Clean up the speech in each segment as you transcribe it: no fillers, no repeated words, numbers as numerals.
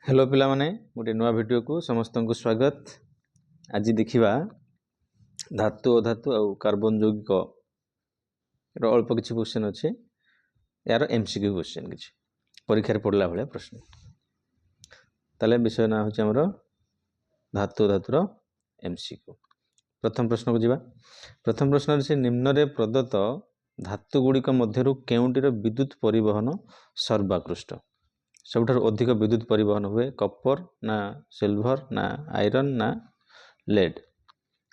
Hello पिला माने गोटे नुआ वीडियो को समस्त को स्वागत। आज देखिबा धातु अधातु और कार्बन यौगिक अल्प किसी क्वेश्चन अच्छे यार एमसीक्यू क्वेश्चन किसी परीक्षा पढ़ला भाया प्रश्न। ताले विषय ना होचे हमरो धातु अधातुर एमसीक्यू। प्रथम प्रश्न को जीवा। प्रथम प्रश्न से निम्न रे प्रदत्त धातु गुड़िक मध्यरु केउंटीर विद्युत परिवहन सर्वाकृष्ट। सबुठार अधिक विद्युत परिवहन हुए कपर ना सिल्वर ना आयरन ना लेड।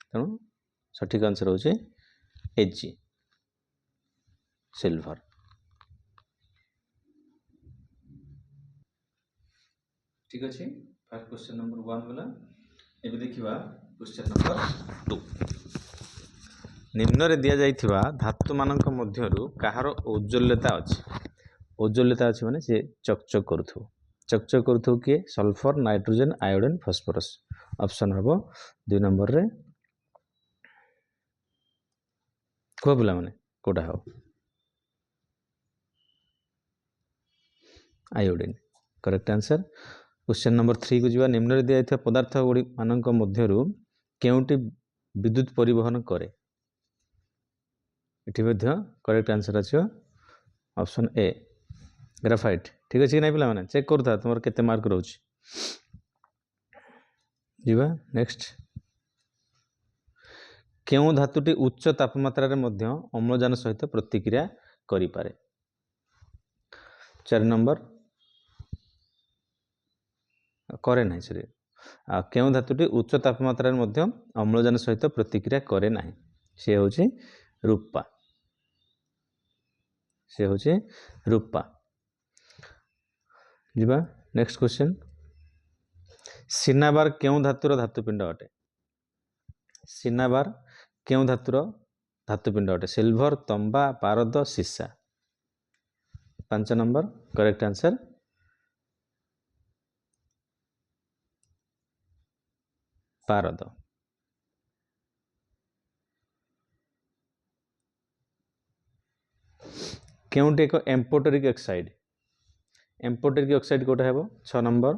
तेणु सठिक आंसर होचे एजी सिल्वर। ठीक अच्छे। फर्स्ट क्वेश्चन नंबर 1 गला। एबे देखिबा क्वेश्चन नंबर 2। निम्न रे दिया जाइथिबा धातु मानक मध्यरु काहार औज्ज्वल्यता अछि। औज्ज्वल्यता अछि माने से चकचक करूथु। चकचक करूथु किए sulphur nitrogen iodine phosphorus. Option हबो 2 नंबर रे को बोला माने कोटा हो iodine correct answer. Question number 3 को जीवा। निम्न रे दिया जाइथिबा पदार्थ गुडी मानक मध्यरु केउंटी विद्युत परिवहन करे। एठी मध्य करेक्ट आंसर अछि ऑप्शन ए ग्राफाइट। ठीक अछि कि नै पिला माने चेक करता तुमर केते मार्क रहउछि। जीवा नेक्स्ट। केउ धातुटी उच्च तापमात्रा रे मध्य अम्लजान सहित प्रतिक्रिया करि पारे। 4 नंबर करे नाही सरी। केउ धातुटी उच्च तापमात्रा रे मध्य अम्लजान सहित प्रतिक्रिया करे नाही से होछि रूपा। से होछि रूपा। जीवा नेक्स्ट क्वेश्चन। सिनाबार केउ धातुर धातुपिंड अटे। सिनाबार केउ धातुर धातुपिंड अटे। सिल्वर तंबा पारद सीसा। 5 नंबर करेक्ट आंसर पारद। केउंटे एक एम्पोटेरिक ऑक्साइड। एम्पोटेरिक ऑक्साइड कोटा हेबो 6 number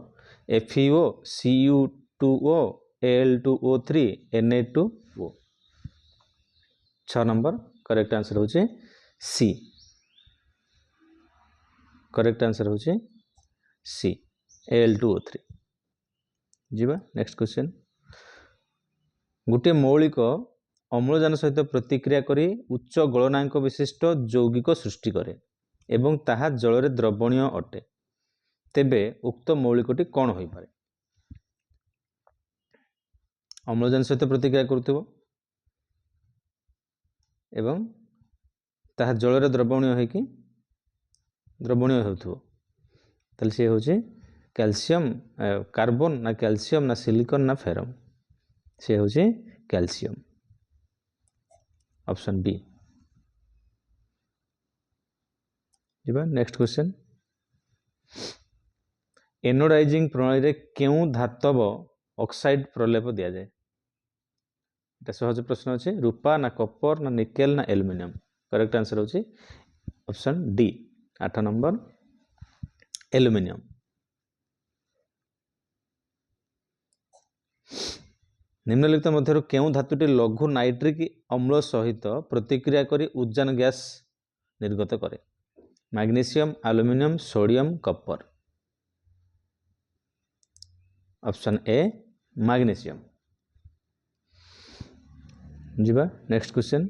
FeO Cu2O Al2O3 Na2O। 6 नंबर करेक्ट आंसर होचे सी। करेक्ट आंसर होचे सी Al2O3। जीवा नेक्स्ट क्वेश्चन। गुटे मौलिक अम्लजान सहित प्रतिक्रिया करी उच्च गलनांक विशिष्ट यौगिक सृष्टि करे एवं ताहा जल रे द्रवणीय अटे। तेबे उक्त मौलिकटी कौन होई पारे। अम्लजान सहित प्रतिक्रिया करथुबो एवं ताहा जल रे द्रवणीय है कि द्रवणीय होथुबो तले से होचे कैल्शियम कार्बन ना कैल्शियम ना सिलिकॉन ना फेरम। से होचे कैल्शियम ऑप्शन बी। जीवा नेक्स्ट क्वेश्चन। एनोडाइजिंग प्रणाली रे केउ धातव ऑक्साइड प्रलेप दिया जाए। এটা সহজ প্রশ্ন আছে। রূপা না কপার না নিকেল না অ্যালুমিনিয়াম। करेक्ट आंसर होची ऑप्शन डी 8 नंबर एल्युमिनियम। निम्नलिखित मध्यरु केउ धातुटी लघु नाइट्रिक अम्ल सहित प्रतिक्रिया करी उद्जान गैस निर्गत करे। Magnesium aluminium sodium copper. Option A magnesium. जीवा next question.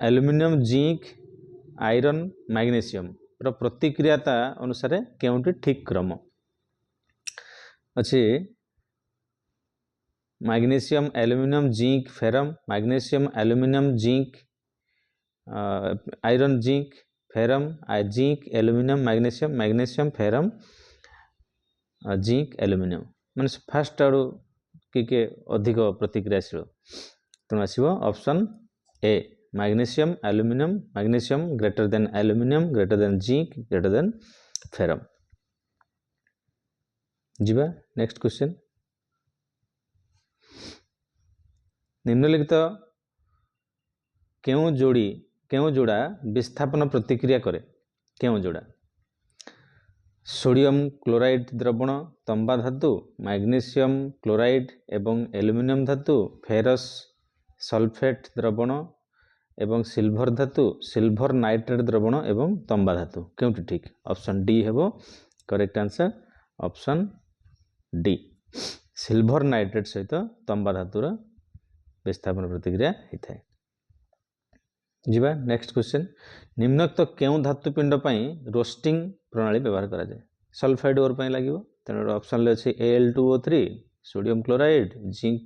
Aluminium zinc iron magnesium रो प्रतिक्रियाता अनुसार केउंटी ठीक क्रम अच्छे। Magnesium aluminium zinc ferrum magnesium aluminium zinc iron zinc ferrum zinc aluminium magnesium magnesium ferrum zinc aluminium माने फर्स्ट आडू के अधिक प्रतिक्रियाशील तेणु आसो option A magnesium aluminium magnesium greater than aluminium greater than zinc greater than ferrum. जीवा next question. निम्नलिखित केउ जोड़ा विस्थापन प्रतिक्रिया करे। केउ जोड़ा सोडियम क्लोराइड द्रवण तंबा धातु, मैग्नीशियम क्लोराइड एवं एल्युमिनियम धातु, फेरस सल्फेट द्रवण एवं सिल्भर धातु, सिल्भर नाइट्रेट द्रवण एवं तंबा धातु क्योंकि ठीक ऑप्शन डी हेबो correct answer option D silver nitrate सहित तंबा धातुर विस्थापन प्रतिक्रिया होता है। जीवा नेक्स्ट क्वेश्चन निम्नोक्त केउ धातुपिंड पई रोस्टिंग प्रणाली व्यवहार करा जाए सल्फाइड ओर पई लागिवो तेनो ऑप्शन ले अछि Al2O3 sodium chloride zinc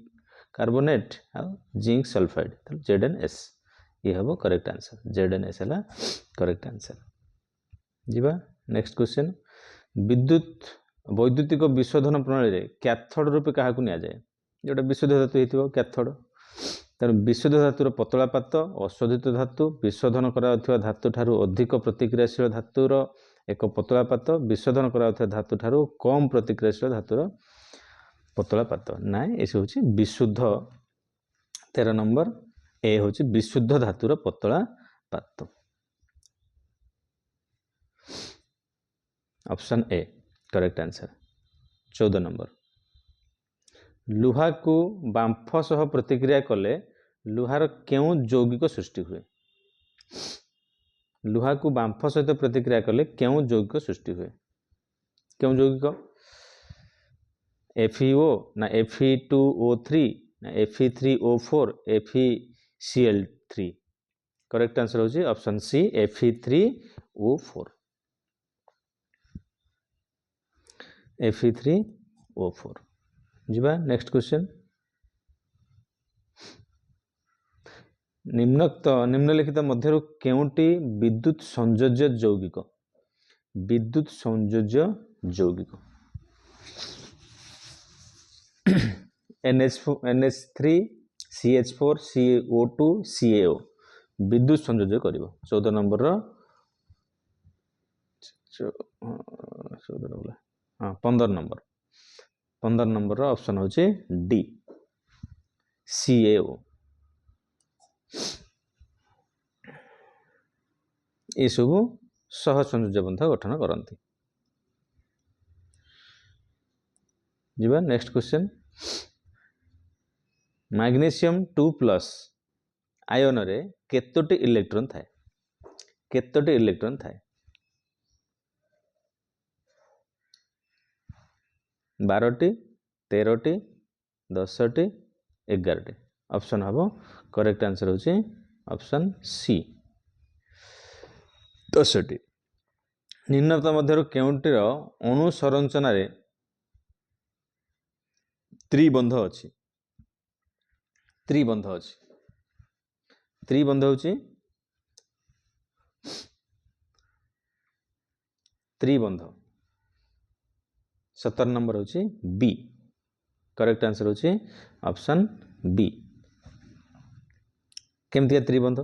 carbonate आ जिंक सल्फाइड तो ZnS ये हेबो करेक्ट आंसर ZnS हला करेक्ट आंसर। जीवा नेक्स्ट क्वेश्चन विद्युत वैद्युतिक विशोधन प्रणाली रे कैथोड रूपे काहाकु निया जाए जोटा विशुद्ध धातु हेतिबो कैथोड तेणु विशुद्ध धातुर पतला पात अशोधित धातु विशोधन करा धातु ठारू अधिक प्रतिक्रियाशील धातुर एक पतला पात विशोधन करा धातु ठारू कम प्रतिक्रियाशील धातुर पतला पात ना ये हूँ विशुद्ध 13 नंबर ए हूँ विशुद्ध धातुर पतला पात option A correct answer. 14 number लुहा को बांफ सह प्रतिक्रिया कले लुहार केउ यौगिक सृष्टि हुए लुहा को बांफ सहित प्रतिक्रिया कले केउ यौगिक सृष्टि हुए केउ यौगिक FeO ना Fe2O3 ना Fe3O4 FeCl3 करेक्ट आंसर होची ऑप्शन सी Fe3O4 Fe3O4। जीवा नेक्स्ट क्वेश्चन निम्नलिखित मध्यरु केउटी विद्युत संयोज्य यौगिक NH3 CH4 CO2 CaO विद्युत संयोज्य करिवो 14 नंबर रो 15 नंबर रो ऑप्शन होची डी CaO ये सब सह संयोज्य बंध गठन करती। जीवा नेक्स्ट क्वेश्चन मैग्नीशियम 2+ आयन रे केतोटी इलेक्ट्रॉन थाए 12टी 13टी 10टी 11टी ऑप्शन हम करेक्ट आंसर होची ऑप्शन सी 10टी। निम्नलिखित मध्यरु केउंटीर अणु संरचना रे त्रिबंध अछि त्रिबंध होची त्रिबंध 17 नंबर होची बी करेक्ट आंसर होची ऑप्शन बी केमतिया त्रिबंध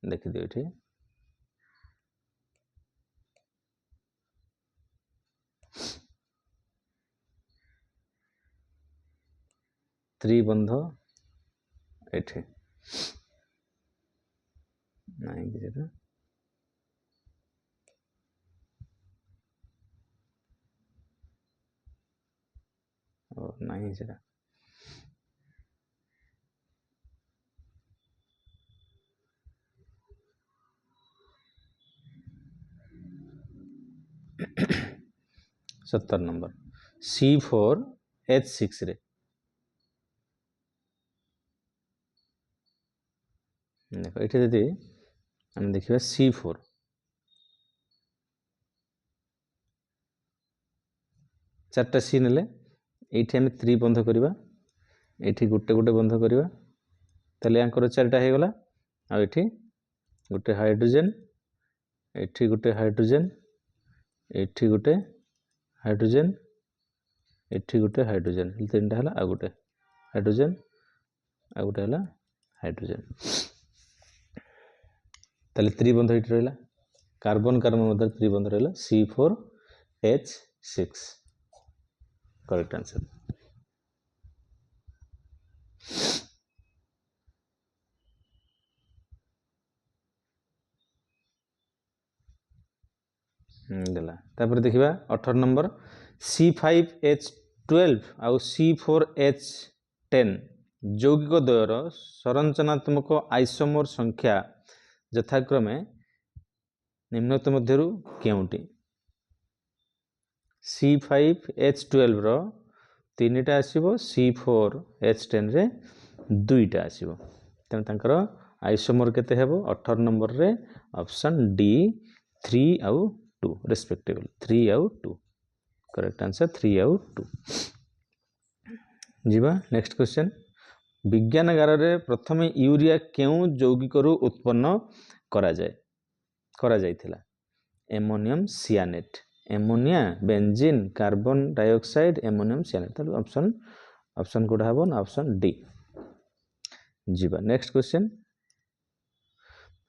देखि दियो एठी त्रिबंध एठी नहीं कि जेटा और नहीं जेटा सत्तर नंबर C4H6 रे देखो ये यदि हम देखिए C4 चार्टा सी नेले एठी हम त्रिबंध करिबा एठी गुटे गुटे बंध करिबा तले यांकर चारटा हे गला आ एठी गुटे हाइड्रोजन एठी गुटे हाइड्रोजन एठी गुटे हाइड्रोजन एठी गुटे हाइड्रोजन तीनटा हला आ गुटे हाइड्रोजन आ गुटे हला हाइड्रोजन तले त्रिबंध एठी रहला कार्बन कार्बन मध्य त्रिबंध रहला C4H6 करेक्ट आंसर। देला तापर देखिबा 18 नंबर C5H12 आउ C4H10 यौगिक द्वयर संरचनात्मक आइसोमर संख्या यथाक्रमे निम्नलिखित मध्यरु केउटी C5H12 रो 3टा आसीबो C4H10 रे 2टा आसीबो तेन तांकर आइसोमर केते हेबो 18 नंबर रे ऑप्शन डी 3 आउ 2 रेस्पेक्टिवली 3 आउ 2 करेक्ट आंसर 3 आउ 2 जीवा नेक्स्ट क्वेश्चन विज्ञानगार रे प्रथमे यूरिया केउ यौगिक रु उत्पन्न करा जायथिला ammonium cyanate ammonia benzene carbon dioxide ammonium cyanate तो ऑप्शन कोड हबो ना ऑप्शन डी जीवा नेक्स्ट क्वेश्चन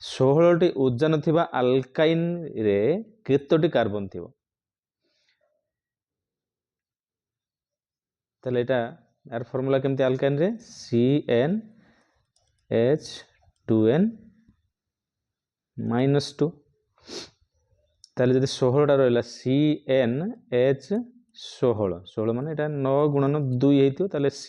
16 टी उजान थिबा अल्काइन रे केतोटी कार्बन थिबो तले एटा यार फार्मूला केमती अल्काइन रे CnH2n -2 ताले जदि 16 टा रहला CnH16 माने एटा 9 गुणन 2 हेतियो ताले C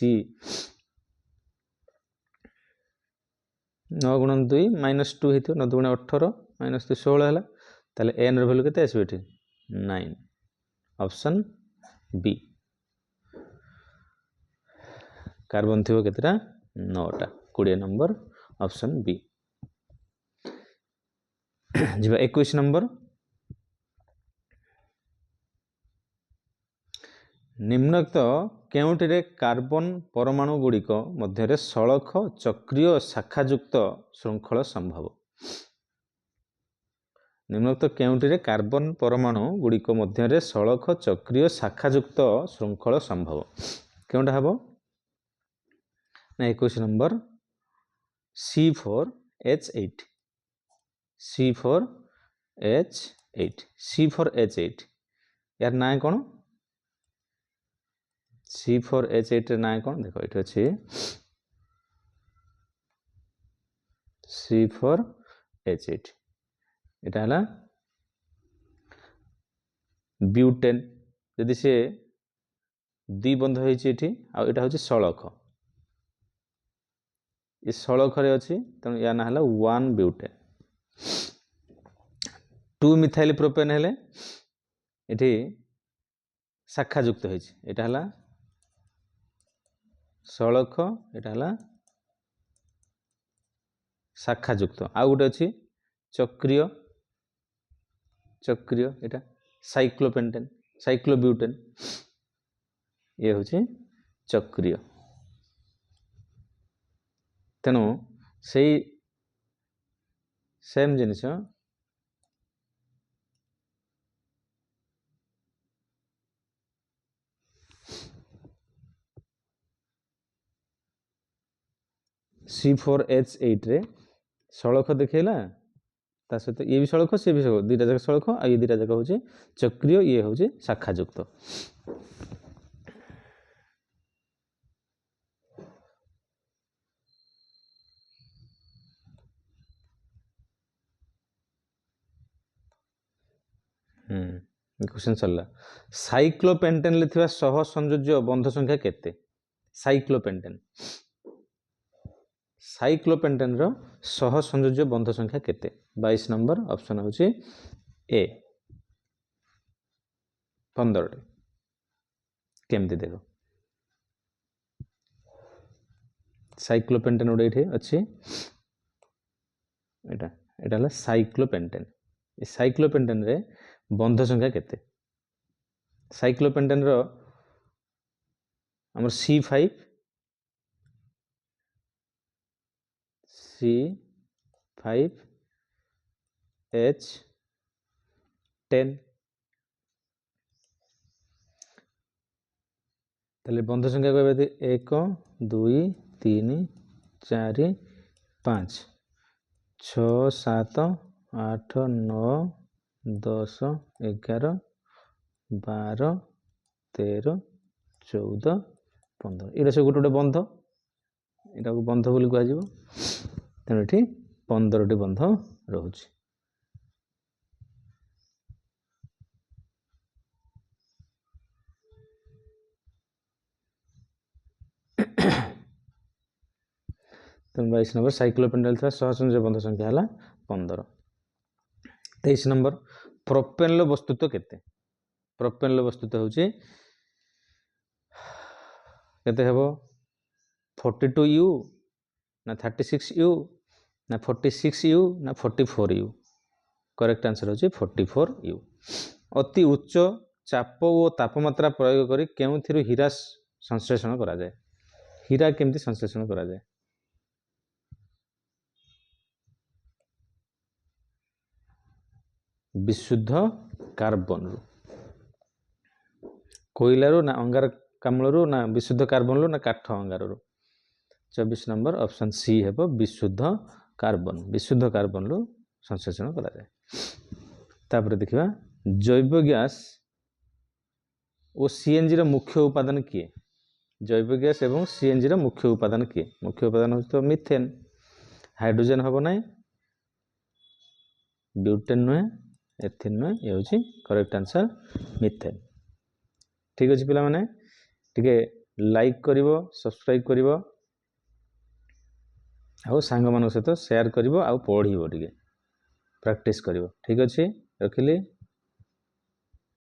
9 गुणन 2 -2 हेतियो 9 गुणन 18 -2 16 हला ताले n रो वैल्यू केते आसीबो एठी 9 ऑप्शन बी कार्बन थिबो केतेटा 9 टा 20 नंबर ऑप्शन बी जीवा 21 नंबर निम्नलिखित केउटी रे कार्बन परमाणु गुड़िक मध्य सड़ख चक्रीय शाखायुक्त श्रृंखल संभव निम्नलिखित केउटी रे कार्बन परमाणु गुड़िक मध्य सड़ख चक्रीय शाखायुक्त श्रृंखल संभव केउटा हबो ना 21 नंबर C4H8 C4H8 यार ना कौन C4H8 रे ना कौन देखो एठी अछि C4H8 एटा हला ब्यूटेन यदि से दी बंध होइछि एठी आ एटा होछि सळख ए सळख रे अछि तनो या ना हला 1 ब्यूटेन 2 मिथाइल प्रोपेन हेले एठी शाखा युक्त होइछि एटा हला सळख एटा हला शाखा युक्त आ गुटे अछि चक्रीय एटा साइक्लोपेंटेन साइक्लोब्यूटेन ये होछि चक्रीय तेनु सेही सेम जिनिस C4H8 रे सळख देखैला ता सहित ये भी सळख से भी सळख दुईटा जगह सळख आ ये दुईटा जगह होछि चक्रीय ये होछि शाखा युक्त क्वेश्चन चलला साइक्लोपेंटेन ले थिबा सह संयोज्य बंध संख्या केते साइक्लोपेंटेन रो सह संयोज्य बंध संख्या केते 22 नंबर ऑप्शन होछि ए 15 केमती देखो साइक्लोपेंटेन उडे एठी अछि एटा हला साइक्लोपेंटेन ए साइक्लोपेंटेन रे बंध संख्या केते साइक्लोपेंटेन रो हमर C5H10 ताले बंध संख्या कहबे 1 2 3 4 5 6 7 8 9 10 11 12 13 14 15 एटा से गोटे बंध एटा को बंध बोली कह जिवो तेन एठी 15 टी बंध रहउछि तेणु 22 नंबर साइक्लोपेंटाइल था सहसंयोजक बंध संख्या है 15। 23 नंबर प्रोपेन वस्तुत्व केते प्रोपेन वस्तुत्व होचे केते हेबो 42U ना 36U ना 46U ना 44U करेक्ट आंसर होची 44U। अति उच्च चाप और तापमात्रा प्रयोग करी केउथिरु हीरा संश्लेषण करा जाए हीरा केमती संश्लेषण करा जाए विशुद्ध कार्बन रु कोयला रु ना अंगारकाम्ल रु ना विशुद्ध कार्बन रु ना काठ अंगार रु 24 नंबर ऑप्शन सी है विशुद्ध कार्बन रु संश्लेषण करा जाए। तापर देखिबा जैव गैस और सीएनजी रो मुख्य उपादान किए जैव गैस एवं सीएनजी रो मुख्य उपादान किए मुख्य उपादान हो तो मिथेन हाइड्रोजन हम ना ब्यूटेन नुहे एथिन नुहे ये हूँ करेक्ट आंसर मिथेन। ठीक अच्छे पिला माने टिके लाइक करिवो सब्सक्राइब करिवो आउ सांग मान सहित शेयर करिवो आउ पढ़िवो टिके प्रैक्टिस करिवो। ठीक अच्छे रखिली।